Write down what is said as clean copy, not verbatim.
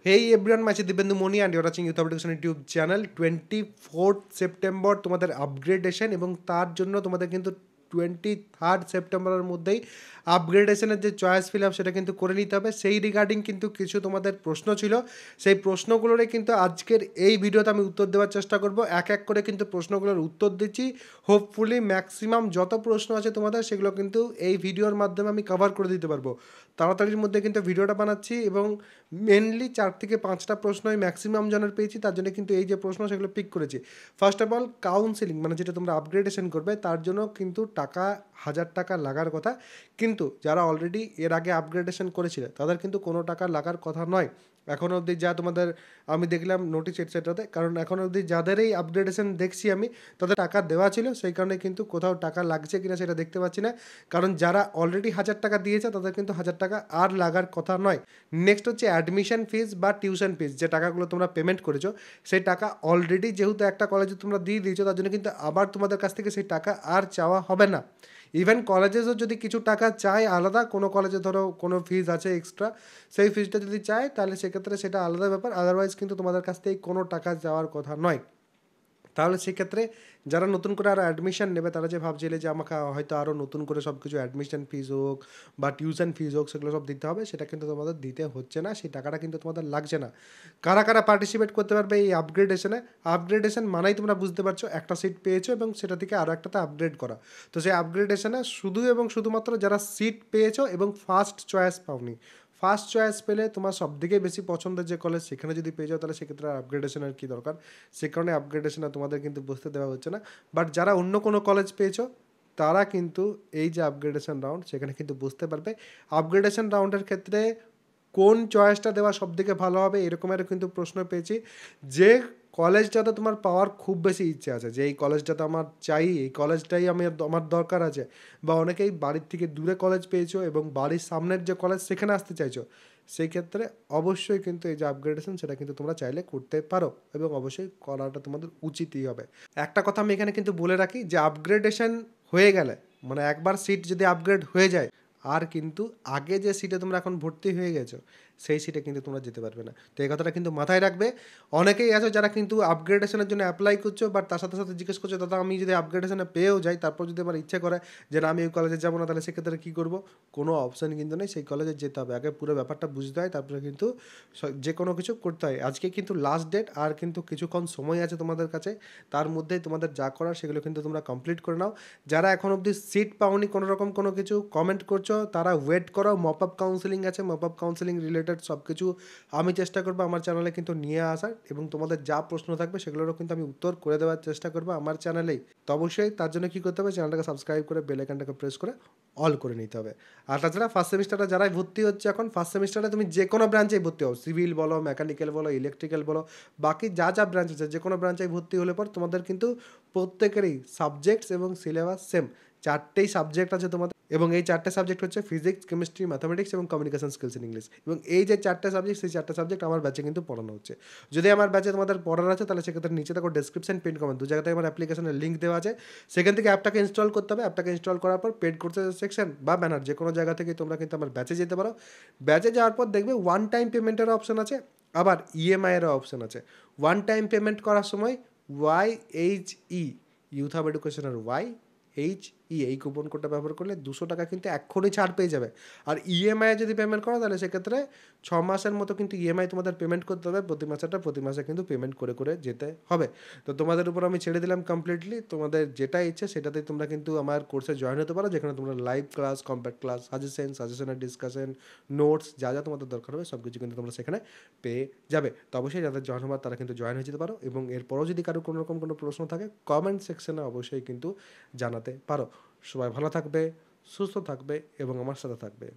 Hey everyone, my Dibyendu Moni and you're watching Youth Education YouTube channel. 24 September তোমাদের upgradation, এবং তার জন্য তোমাদের কিন্তু 23 সেপ্টেম্বরের মধ্যেই আপগ্রেডেশনের যে চয়েস ফিল আপ সেটা কিন্তু করে নিতে হবে। সেই রিগার্ডিং কিন্তু কিছু তোমাদের প্রশ্ন ছিল, সেই প্রশ্নগুলোরে কিন্তু আজকের এই ভিডিওতে আমি উত্তর দেওয়ার চেষ্টা করব। এক এক করে কিন্তু প্রশ্নগুলোর উত্তর দিচ্ছি। হোপফুলি ম্যাক্সিমাম যত প্রশ্ন আছে তোমাদের সেগুলো কিন্তু এই ভিডিওর মাধ্যমে আমি কভার করে দিতে পারবো। তাড়াতাড়ির মধ্যে কিন্তু ভিডিওটা বানাচ্ছি, এবং মেনলি 4 থেকে 5টা প্রশ্ন আমি ম্যাক্সিমাম জনের পেয়েছি, তার জন্য কিন্তু এই যে প্রশ্ন সেগুলো পিক করেছি। ফার্স্ট অফ অল, কাউন্সিলিং মানে যেটা তোমরা আপগ্রেডেশন করবে তার জন্য কিন্তু টাকা 1000 টাকা লাগার কথা, কিন্তু যারা অলরেডি এর আগে আপগ্রেডেশন করেছিল তাদের কিন্তু কোনো টাকা লাগার কথা নয় এখনও অবধি। যা তোমাদের আমি দেখলাম নোটিশ এটসেট্রাতে, কারণ এখনও অবধি যাদেরই আপগ্রেডেশন দেখছি আমি তাদের টাকা দেওয়া ছিল, সেই কারণে কিন্তু কোথাও টাকা লাগছে কিনা সেটা দেখতে পাচ্ছি না। কারণ যারা অলরেডি 1000 টাকা দিয়েছে তাদের কিন্তু 1000 টাকা আর লাগার কথা নয়। নেক্সট হচ্ছে অ্যাডমিশন ফিস বা টিউশন ফিস, যে টাকাগুলো তোমরা পেমেন্ট করেছো সেই টাকা অলরেডি যেহেতু একটা কলেজে তোমরা দিয়ে দিয়েছো, তার জন্য কিন্তু আবার তোমাদের কাছ থেকে সেই টাকা আর চাওয়া হবে না। ইভেন কলেজেসও যদি কিছু টাকা চায় আলাদা, কোনো কলেজে ধরো কোনো ফিজ আছে এক্সট্রা, সেই ফিজটা যদি চায় তাহলে সেক্ষেত্রে সেটা আলাদা ব্যাপার, আদারওয়াইজ কিন্তু তোমাদের কাছ থেকে কোনো টাকা যাওয়ার কথা নয়। তাহলে সেক্ষেত্রে যারা নতুন করে আরও অ্যাডমিশন নেবে তারা যে ভাবছিলে যে আমাকে হয়তো আরও নতুন করে সব কিছু অ্যাডমিশন ফিজ হোক বা টিউশন ফিজ হোক সেগুলো সব দিতে হবে, সেটা কিন্তু তোমাদের দিতে হচ্ছে না, সেই টাকাটা কিন্তু তোমাদের লাগছে না। কারা কারা পার্টিসিপেট করতে পারবে এই আপগ্রেডেশনে? আপগ্রেডেশন মানেই তোমরা বুঝতে পারছো একটা সিট পেয়েছো এবং সেটা থেকে আরও একটাতে আপগ্রেড করা। তো সেই আপগ্রেডেশনে শুধু এবং শুধুমাত্র যারা সিট পেয়েছো এবং ফার্স্ট চয়েস পাওনি, ফার্স্ট চয়েস পেলে তোমার সবথেকে বেশি পছন্দের যে কলেজ সেখানে যদি পেয়ে যাও তাহলে সেক্ষেত্রে আপগ্রেডেশনের কী দরকার, সে কারণে আপগ্রেডেশনে তোমাদের কিন্তু বসতে দেওয়া হচ্ছে না। বাট যারা অন্য কোনো কলেজ পেয়েছো তারা কিন্তু এই যে আপগ্রেডেশন রাউন্ড সেখানে কিন্তু বুঝতে পারবে। আপগ্রেডেশন রাউন্ডের ক্ষেত্রে কোন চয়েসটা দেওয়া সবথেকে ভালো হবে এরকমেরও কিন্তু প্রশ্ন পেয়েছি। যে কলেজটাতে তোমার পাওয়ার খুব বেশি ইচ্ছে আছে, যে এই কলেজটাতে আমার চাই, এই কলেজটাই আমার দরকার আছে, বা অনেকেই বাড়ির থেকে দূরে কলেজ পেয়েছো এবং বাড়ির সামনের যে কলেজ সেখানে আসতে চাইছো, সেই ক্ষেত্রে অবশ্যই কিন্তু এই যে আপগ্রেডেশন সেটা কিন্তু তোমরা চাইলে করতে পারো, এবং অবশ্যই করাটা তোমাদের উচিতই হবে। একটা কথা আমি এখানে কিন্তু বলে রাখি যে আপগ্রেডেশন হয়ে গেলে, মানে একবার সিট যদি আপগ্রেড হয়ে যায়, আর কিন্তু আগে যে সিটে তোমরা এখন ভর্তি হয়ে গেছো সেই সিটে কিন্তু তোমরা যেতে পারবে না। তো এই কথাটা কিন্তু মাথায় রাখবে। অনেকেই আছো যারা কিন্তু আপগ্রেডেশনের জন্য অ্যাপ্লাই করছো, বাট তার সাথে সাথে জিজ্ঞেস করছো দাদা আমি যদি আপগ্রেডেশনে পেয়েও যাই তারপর যদি আমার ইচ্ছে করে যে না আমি ওই কলেজে যাবো না, তাহলে সেক্ষেত্রে কী করবো? কোনো অপশান কিন্তু নেই, সেই কলেজে যেতে হবে। আগে পুরো ব্যাপারটা বুঝতে হয়, তারপরে কিন্তু যে কোনো কিছু করতে হয়। আজকে কিন্তু লাস্ট ডেট, আর কিন্তু কিছুক্ষণ সময় আছে তোমাদের কাছে, তার মধ্যেই তোমাদের যা করার সেগুলো কিন্তু তোমরা কমপ্লিট করে নাও। যারা এখন অবধি সিট পাওনি কোনো রকম কোনো কিছু কমেন্ট করছো, তারা ওয়েট করো, মপ আপ কাউন্সেলিং আছে, মপ আপ কাউন্সেলিং রিলেটেড সব কিছু আমি চেষ্টা করবো আমার চ্যানেলে কিন্তু নিয়ে আসার, এবং তোমাদের যা প্রশ্ন থাকবে সেগুলোরও কিন্তু আমি উত্তর করে দেওয়ার চেষ্টা করবো আমার চ্যানেলেই। তো অবশ্যই তার জন্য কী করতে হবে, চ্যানেলটাকে সাবস্ক্রাইব করে বেল আইকনটাকে প্রেস করে অল করে নিতে হবে। আর তাছাড়া ফার্স্ট সেমিস্টারে যারাই ভর্তি হচ্ছে এখন, ফার্স্ট সেমিস্টারে তুমি যে কোনো ব্রাঞ্চেই ভর্তি হও, সিভিল বলো, মেকানিক্যাল বলো, ইলেকট্রিক্যাল বলো, বাকি যা যা ব্রাঞ্চ আছে যে কোনো ব্রাঞ্চে ভর্তি হলে পর তোমাদের কিন্তু প্রত্যেকেরই সাবজেক্টস এবং সিলেবাস সেম। 4টেই সাবজেক্ট আছে তোমাদের, এবং এই 4টে সাবজেক্ট হচ্ছে ফিজিক্স, কেমিস্ট্রি, ম্যাথামেটিক্স এবং কমিউনিকেশন স্কিলস ইন ইংলিশ। এবং এই যে 4টে সাবজেক্ট, সেই 4টে সাবজেক্ট আমার ব্যাচে কিন্তু পড়ানো হচ্ছে। যদি আমার ব্যাচে তোমাদের পড়ার আছে তাহলে সেক্ষেত্রে নিচে দেখো ডেসক্রিপশন, পিন কমেন্ট, দু জায়গাতে আমার অ্যাপ্লিকেশনের লিঙ্ক দেওয়া আছে, সেখান থেকে অ্যাপটাকে ইনস্টল করতে হবে। অ্যাপটাকে ইনস্টল করার পর পেড কোর্সের সেকশন বা ব্যানার যে কোনো জায়গা থেকে তোমরা কিন্তু আমার ব্যাচে যেতে পারো। ব্যাচে যাওয়ার পর দেখবে ওয়ান টাইম পেমেন্টের অপশন আছে, আবার ইএমআইয়েরও অপশন আছে। ওয়ান টাইম পেমেন্ট করার সময় YHE, ইউথ হাব এডুকেশনের YHE এই কুপন কোডটা ব্যবহার করলে 200 টাকা কিন্তু এক্ষুনি ছাড় পেয়ে যাবে। আর ইএমআই যদি পেমেন্ট করো তাহলে সেক্ষেত্রে 6 মাসের মতো কিন্তু ইএমআই তোমাদের পেমেন্ট করতে হবে, প্রতি মাসে কিন্তু পেমেন্ট করে করে যেতে হবে। তো তোমাদের উপর আমি ছেড়ে দিলাম কমপ্লিটলি, তোমাদের যেটা ইচ্ছে সেটাতেই তোমরা কিন্তু আমার কোর্সে জয়েন হতে পারো, যেখানে তোমরা লাইভ ক্লাস, কম্প্যাক্ট ক্লাস, সাজেশনের ডিসকাশন, নোটস যা যা তোমাদের দরকার হবে সব কিছু কিন্তু তোমরা সেখানে পেয়ে যাবে। তো অবশ্যই যাদের জয়েন হবার তারা কিন্তু জয়েন হয়ে যেতে পারো, এবং এরপরও যদি কারো কোনো রকম কোনো প্রশ্ন থাকে কমেন্ট সেকশনে অবশ্যই কিন্তু জানাতে পারো। সবাই ভালো থাকবে, সুস্থ থাকবে এবং আমার সাথে থাকবে।